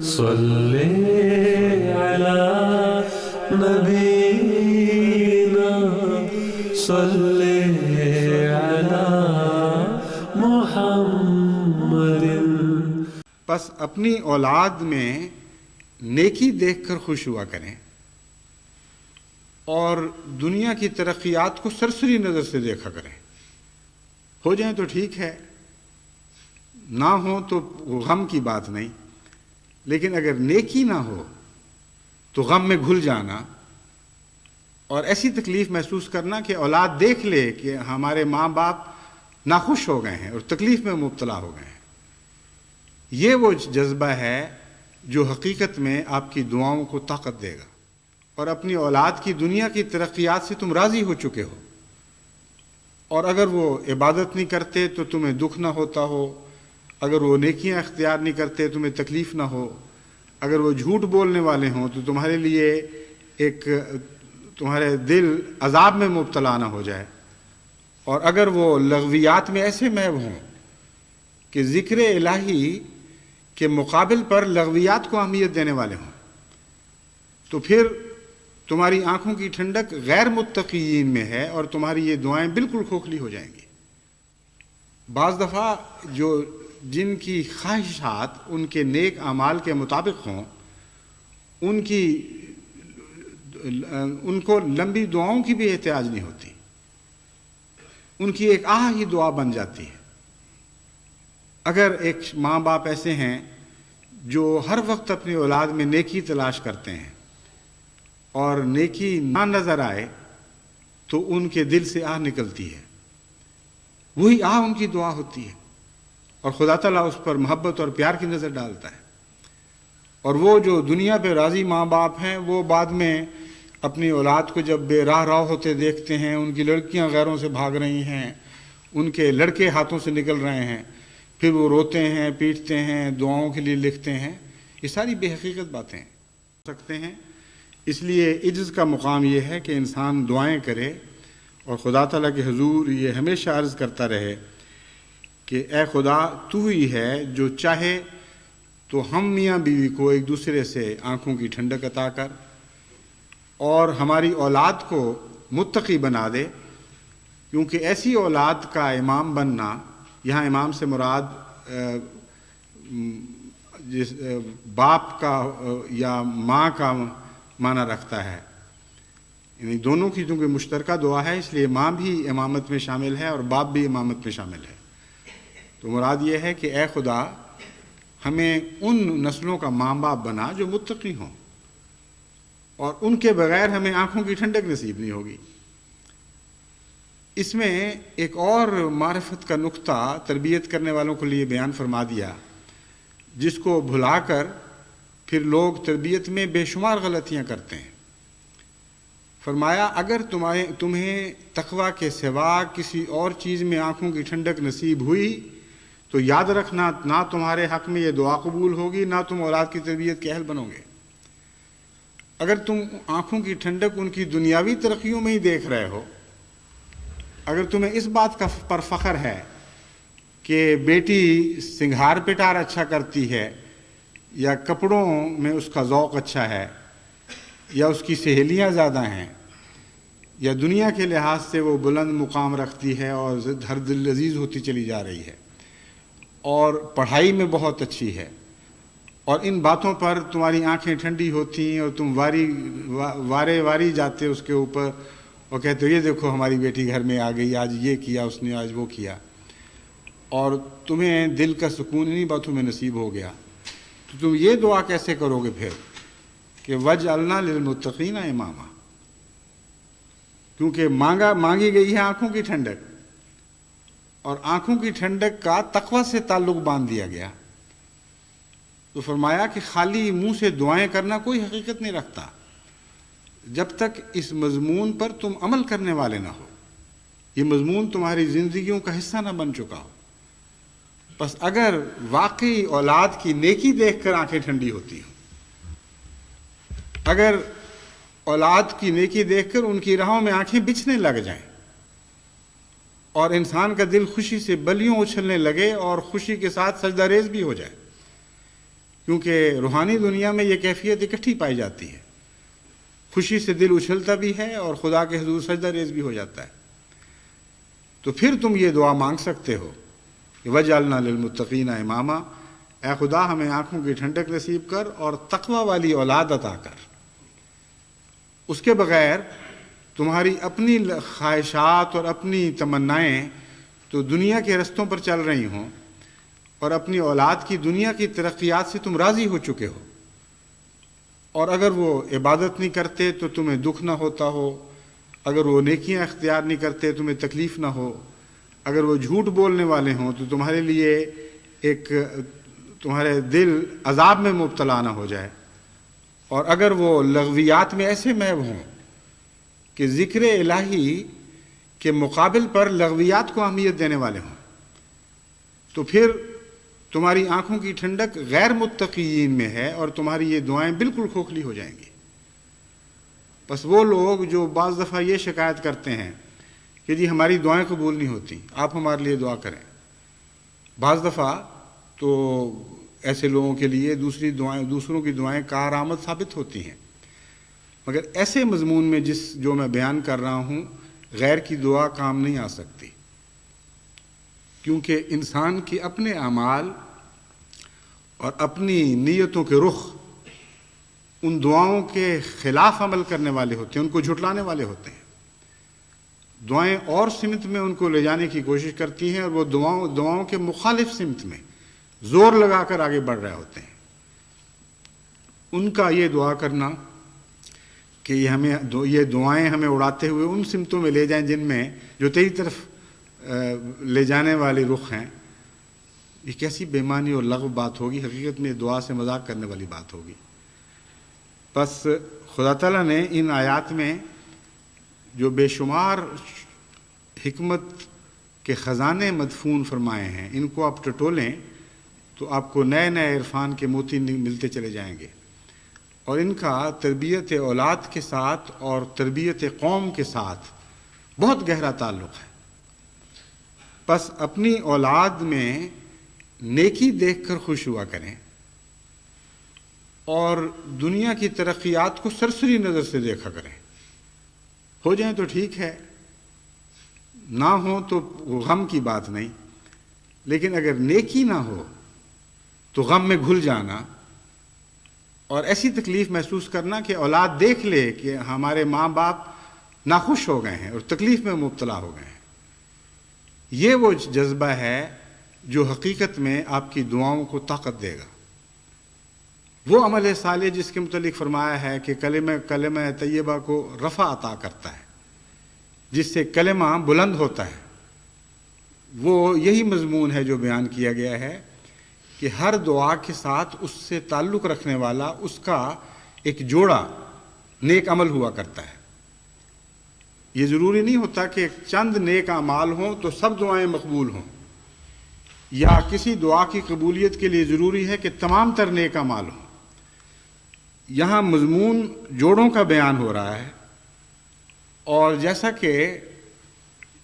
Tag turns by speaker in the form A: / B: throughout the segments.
A: صلی علی نبینا صلی علی محمد۔
B: بس اپنی اولاد میں نیکی دیکھ کر خوش ہوا کریں اور دنیا کی ترقیات کو سرسری نظر سے دیکھا کریں۔ ہو جائیں تو ٹھیک ہے، نہ ہو تو غم کی بات نہیں، لیکن اگر نیکی نہ ہو تو غم میں گھل جانا اور ایسی تکلیف محسوس کرنا کہ اولاد دیکھ لے کہ ہمارے ماں باپ ناخوش ہو گئے ہیں اور تکلیف میں مبتلا ہو گئے ہیں، یہ وہ جذبہ ہے جو حقیقت میں آپ کی دعاؤں کو طاقت دے گا۔ اور اپنی اولاد کی دنیا کی ترقیات سے تم راضی ہو چکے ہو، اور اگر وہ عبادت نہیں کرتے تو تمہیں دکھ نہ ہوتا ہو، اگر وہ نیکیاں اختیار نہیں کرتے تمہیں تکلیف نہ ہو، اگر وہ جھوٹ بولنے والے ہوں تو تمہارے لیے تمہارے دل عذاب میں مبتلا نہ ہو جائے، اور اگر وہ لغویات میں ایسے محو ہوں کہ ذکر الہی کے مقابل پر لغویات کو اہمیت دینے والے ہوں، تو پھر تمہاری آنکھوں کی ٹھنڈک غیر متقین میں ہے اور تمہاری یہ دعائیں بالکل کھوکھلی ہو جائیں گی۔ بعض دفعہ جن کی خواہشات ان کے نیک اعمال کے مطابق ہوں، ان کو لمبی دعاؤں کی بھی احتیاج نہیں ہوتی، ان کی ایک آہ ہی دعا بن جاتی ہے۔ اگر ایک ماں باپ ایسے ہیں جو ہر وقت اپنی اولاد میں نیکی تلاش کرتے ہیں اور نیکی نہ نظر آئے تو ان کے دل سے آہ نکلتی ہے، وہی آہ ان کی دعا ہوتی ہے، اور خدا تعالیٰ اس پر محبت اور پیار کی نظر ڈالتا ہے۔ اور وہ جو دنیا پہ راضی ماں باپ ہیں وہ بعد میں اپنی اولاد کو جب بے راہ ہوتے دیکھتے ہیں، ان کی لڑکیاں غیروں سے بھاگ رہی ہیں، ان کے لڑکے ہاتھوں سے نکل رہے ہیں، پھر وہ روتے ہیں، پیٹتے ہیں، دعاؤں کے لیے لکھتے ہیں۔ یہ ساری بے حقیقت باتیں ہو سکتے ہیں۔ اس لیے عجز کا مقام یہ ہے کہ انسان دعائیں کرے اور خدا تعالیٰ کے حضور یہ ہمیشہ عرض کرتا رہے کہ اے خدا تو ہی ہے جو چاہے تو ہم میاں بیوی کو ایک دوسرے سے آنکھوں کی ٹھنڈک عطا کر اور ہماری اولاد کو متقی بنا دے، کیونکہ ایسی اولاد کا امام بننا، یہاں امام سے مراد باپ کا یا ماں کا معنی رکھتا ہے، یعنی دونوں کی چونکہ مشترکہ دعا ہے، اس لیے ماں بھی امامت میں شامل ہے اور باپ بھی امامت میں شامل ہے۔ تو مراد یہ ہے کہ اے خدا ہمیں ان نسلوں کا ماں باپ بنا جو متقی ہوں، اور ان کے بغیر ہمیں آنکھوں کی ٹھنڈک نصیب نہیں ہوگی۔ اس میں ایک اور معرفت کا نقطہ تربیت کرنے والوں کے لیے بیان فرما دیا، جس کو بھلا کر پھر لوگ تربیت میں بے شمار غلطیاں کرتے ہیں۔ فرمایا اگر تمہیں تقویٰ کے سوا کسی اور چیز میں آنکھوں کی ٹھنڈک نصیب ہوئی تو یاد رکھنا نہ تمہارے حق میں یہ دعا قبول ہوگی، نہ تم اولاد کی تربیت کے اہل بنو گے۔ اگر تم آنکھوں کی ٹھنڈک ان کی دنیاوی ترقیوں میں ہی دیکھ رہے ہو، اگر تمہیں اس بات پر فخر ہے کہ بیٹی سنگھار پٹار اچھا کرتی ہے، یا کپڑوں میں اس کا ذوق اچھا ہے، یا اس کی سہیلیاں زیادہ ہیں، یا دنیا کے لحاظ سے وہ بلند مقام رکھتی ہے اور ہر دل عزیز ہوتی چلی جا رہی ہے، اور پڑھائی میں بہت اچھی ہے، اور ان باتوں پر تمہاری آنکھیں ٹھنڈی ہوتی ہیں اور تم واری جاتے اس کے اوپر اور کہتے ہو یہ دیکھو ہماری بیٹی گھر میں آ گئی، آج یہ کیا اس نے، آج وہ کیا، اور تمہیں دل کا سکون انہی باتوں میں نصیب ہو گیا، تو تم یہ دعا کیسے کرو گے پھر کہ وَجْعَلْنَا لِلْمُتَّقِينَ إِمَامًا؟ کیونکہ مانگی گئی ہے آنکھوں کی ٹھنڈک، اور آنکھوں کی ٹھنڈک کا تقویٰ سے تعلق باندھ دیا گیا، تو فرمایا کہ خالی منہ سے دعائیں کرنا کوئی حقیقت نہیں رکھتا جب تک اس مضمون پر تم عمل کرنے والے نہ ہو، یہ مضمون تمہاری زندگیوں کا حصہ نہ بن چکا ہو۔ بس اگر واقعی اولاد کی نیکی دیکھ کر آنکھیں ٹھنڈی ہوتی ہوں، اگر اولاد کی نیکی دیکھ کر ان کی راہوں میں آنکھیں بچھنے لگ جائیں اور انسان کا دل خوشی سے بلیوں اچھلنے لگے اور خوشی کے ساتھ سجدہ ریز بھی ہو جائے، کیونکہ روحانی دنیا میں یہ کیفیت اکٹھی پائی جاتی ہے، خوشی سے دل اچھلتا بھی ہے اور خدا کے حضور سجدہ ریز بھی ہو جاتا ہے۔ تو پھر تم یہ دعا مانگ سکتے ہو کہ وَجْعَلْنَا لِلْمُتَّقِينَ إِمَامًا، اے خدا ہمیں آنکھوں کی ٹھنڈک نصیب کر اور تقوی والی اولاد عطا کر۔ اس کے بغیر تمہاری اپنی خواہشات اور اپنی تمنائیں تو دنیا کے رستوں پر چل رہی ہوں، اور اپنی اولاد کی دنیا کی ترقیات سے تم راضی ہو چکے ہو، اور اگر وہ عبادت نہیں کرتے تو تمہیں دکھ نہ ہوتا ہو، اگر وہ نیکیاں اختیار نہیں کرتے تمہیں تکلیف نہ ہو، اگر وہ جھوٹ بولنے والے ہوں تو تمہارے لیے تمہارے دل عذاب میں مبتلا نہ ہو جائے، اور اگر وہ لغویات میں ایسے محو ہوں کہ ذکر الہی کے مقابل پر لغویات کو اہمیت دینے والے ہوں، تو پھر تمہاری آنکھوں کی ٹھنڈک غیر متقین میں ہے اور تمہاری یہ دعائیں بالکل کھوکھلی ہو جائیں گی۔ بس وہ لوگ جو بعض دفعہ یہ شکایت کرتے ہیں کہ جی ہماری دعائیں قبول نہیں ہوتی، آپ ہمارے لیے دعا کریں، بعض دفعہ تو ایسے لوگوں کے لیے دوسروں کی دعائیں کارآمد ثابت ہوتی ہیں، مگر ایسے مضمون میں جو میں بیان کر رہا ہوں غیر کی دعا کام نہیں آ سکتی، کیونکہ انسان کے اپنے اعمال اور اپنی نیتوں کے رخ ان دعاؤں کے خلاف عمل کرنے والے ہوتے ہیں، ان کو جھٹلانے والے ہوتے ہیں۔ دعائیں اور سمت میں ان کو لے جانے کی کوشش کرتی ہیں اور وہ دعاؤں کے مخالف سمت میں زور لگا کر آگے بڑھ رہے ہوتے ہیں۔ ان کا یہ دعا کرنا کہ یہ دعائیں ہمیں اڑاتے ہوئے ان سمتوں میں لے جائیں جن میں جو تیری طرف لے جانے والے رخ ہیں، یہ کیسی بے معنی اور لغو بات ہوگی، حقیقت میں دعا سے مذاق کرنے والی بات ہوگی۔ بس خدا تعالیٰ نے ان آیات میں جو بے شمار حکمت کے خزانے مدفون فرمائے ہیں، ان کو آپ ٹٹولیں تو آپ کو نئے نئے عرفان کے موتی ملتے چلے جائیں گے، اور ان کا تربیت اولاد کے ساتھ اور تربیت قوم کے ساتھ بہت گہرا تعلق ہے۔ بس اپنی اولاد میں نیکی دیکھ کر خوش ہوا کریں اور دنیا کی ترقیات کو سرسری نظر سے دیکھا کریں۔ ہو جائیں تو ٹھیک ہے، نہ ہو تو غم کی بات نہیں، لیکن اگر نیکی نہ ہو تو غم میں گھل جانا اور ایسی تکلیف محسوس کرنا کہ اولاد دیکھ لے کہ ہمارے ماں باپ ناخوش ہو گئے ہیں اور تکلیف میں مبتلا ہو گئے ہیں، یہ وہ جذبہ ہے جو حقیقت میں آپ کی دعاؤں کو طاقت دے گا۔ وہ عمل صالح جس کے متعلق فرمایا ہے کہ کلمہ طیبہ کو رفع عطا کرتا ہے، جس سے کلمہ بلند ہوتا ہے، وہ یہی مضمون ہے جو بیان کیا گیا ہے کہ ہر دعا کے ساتھ اس سے تعلق رکھنے والا اس کا ایک جوڑا نیک عمل ہوا کرتا ہے۔ یہ ضروری نہیں ہوتا کہ چند نیک اعمال ہوں تو سب دعائیں مقبول ہوں، یا کسی دعا کی قبولیت کے لیے ضروری ہے کہ تمام تر نیک اعمال ہوں۔ یہاں مضمون جوڑوں کا بیان ہو رہا ہے، اور جیسا کہ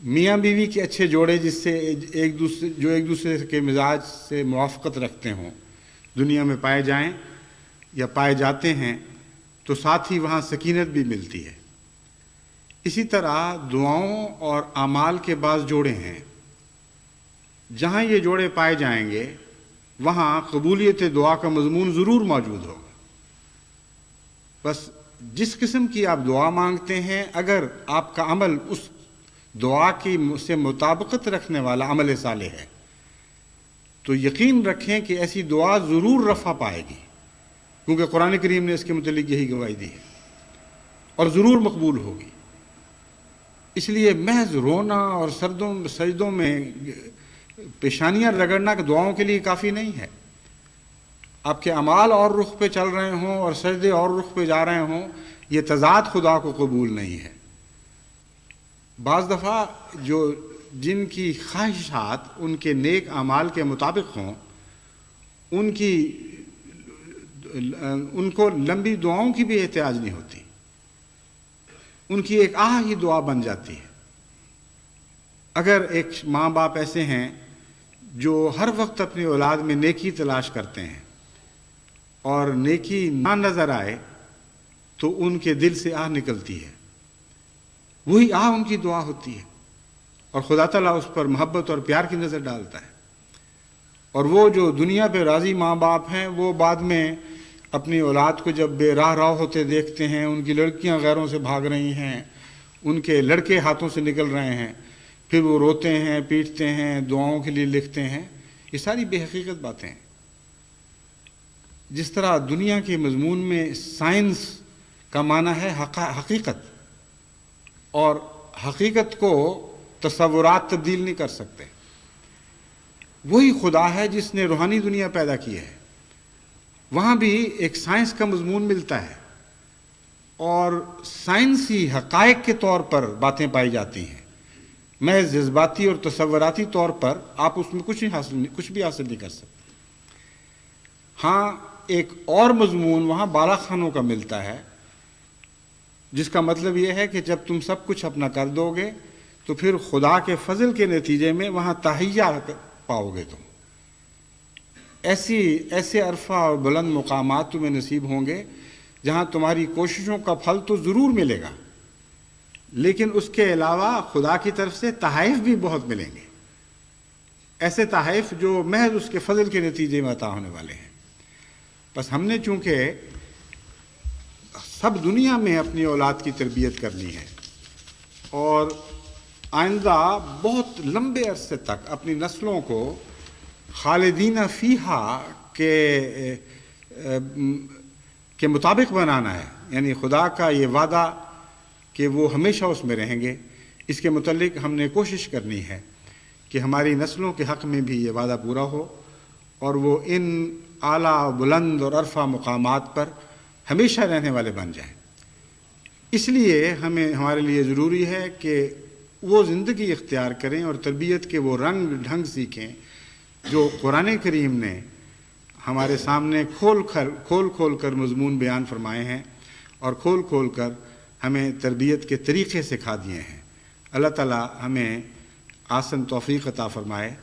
B: میاں بیوی کے اچھے جوڑے جس سے ایک دوسرے کے مزاج سے موافقت رکھتے ہوں دنیا میں پائے جائیں یا پائے جاتے ہیں، تو ساتھ ہی وہاں سکینت بھی ملتی ہے۔ اسی طرح دعاؤں اور اعمال کے بعض جوڑے ہیں، جہاں یہ جوڑے پائے جائیں گے وہاں قبولیت دعا کا مضمون ضرور موجود ہوگا۔ بس جس قسم کی آپ دعا مانگتے ہیں، اگر آپ کا عمل اس دعا کی سے مطابقت رکھنے والا عمل صالح ہے تو یقین رکھیں کہ ایسی دعا ضرور رفع پائے گی، کیونکہ قرآن کریم نے اس کے متعلق یہی گواہی دی ہے، اور ضرور مقبول ہوگی۔ اس لیے محض رونا اور سجدوں میں پیشانیاں رگڑنا دعاؤں کے لیے کافی نہیں ہے۔ آپ کے اعمال اور رخ پہ چل رہے ہوں اور سجدے اور رخ پہ جا رہے ہوں، یہ تضاد خدا کو قبول نہیں ہے۔ بعض دفعہ جن کی خواہشات ان کے نیک اعمال کے مطابق ہوں، ان کو لمبی دعاؤں کی بھی احتیاج نہیں ہوتی، ان کی ایک آہ ہی دعا بن جاتی ہے۔ اگر ایک ماں باپ ایسے ہیں جو ہر وقت اپنی اولاد میں نیکی تلاش کرتے ہیں اور نیکی نہ نظر آئے تو ان کے دل سے آہ نکلتی ہے، وہی آہ ان کی دعا ہوتی ہے، اور خدا تعالیٰ اس پر محبت اور پیار کی نظر ڈالتا ہے۔ اور وہ جو دنیا پہ راضی ماں باپ ہیں، وہ بعد میں اپنی اولاد کو جب بے راہ ہوتے دیکھتے ہیں، ان کی لڑکیاں غیروں سے بھاگ رہی ہیں، ان کے لڑکے ہاتھوں سے نکل رہے ہیں، پھر وہ روتے ہیں، پیٹتے ہیں، دعاؤں کے لیے لکھتے ہیں۔ یہ ساری بے حقیقت باتیں ہیں۔ جس طرح دنیا کے مضمون میں سائنس کا معنی ہے حقیقت، اور حقیقت کو تصورات تبدیل نہیں کر سکتے، وہی خدا ہے جس نے روحانی دنیا پیدا کی ہے۔ وہاں بھی ایک سائنس کا مضمون ملتا ہے، اور سائنسی حقائق کے طور پر باتیں پائی جاتی ہیں، محض جذباتی اور تصوراتی طور پر آپ اس میں کچھ بھی حاصل نہیں کر سکتے۔ ہاں، ایک اور مضمون وہاں بالا خانوں کا ملتا ہے، جس کا مطلب یہ ہے کہ جب تم سب کچھ اپنا کر دو گے تو پھر خدا کے فضل کے نتیجے میں وہاں تہیہ پاؤ گے تم۔ ایسے عرفہ اور بلند مقامات تمہیں نصیب ہوں گے جہاں تمہاری کوششوں کا پھل تو ضرور ملے گا، لیکن اس کے علاوہ خدا کی طرف سے تحائف بھی بہت ملیں گے، ایسے تحائف جو محض اس کے فضل کے نتیجے میں عطا ہونے والے ہیں۔ بس ہم نے چونکہ سب دنیا میں اپنی اولاد کی تربیت کرنی ہے، اور آئندہ بہت لمبے عرصے تک اپنی نسلوں کو خالدین فیہا کے مطابق بنانا ہے، یعنی خدا کا یہ وعدہ کہ وہ ہمیشہ اس میں رہیں گے، اس کے متعلق ہم نے کوشش کرنی ہے کہ ہماری نسلوں کے حق میں بھی یہ وعدہ پورا ہو، اور وہ ان اعلیٰ بلند اور عرفہ مقامات پر ہمیشہ رہنے والے بن جائیں۔ اس لیے ہمارے لیے ضروری ہے کہ وہ زندگی اختیار کریں اور تربیت کے وہ رنگ ڈھنگ سیکھیں جو قرآن کریم نے ہمارے سامنے کھول کھول کر مضمون بیان فرمائے ہیں، اور کھول کھول کر ہمیں تربیت کے طریقے سکھا دیے ہیں۔ اللہ تعالیٰ ہمیں آسن توفیق عطا فرمائے۔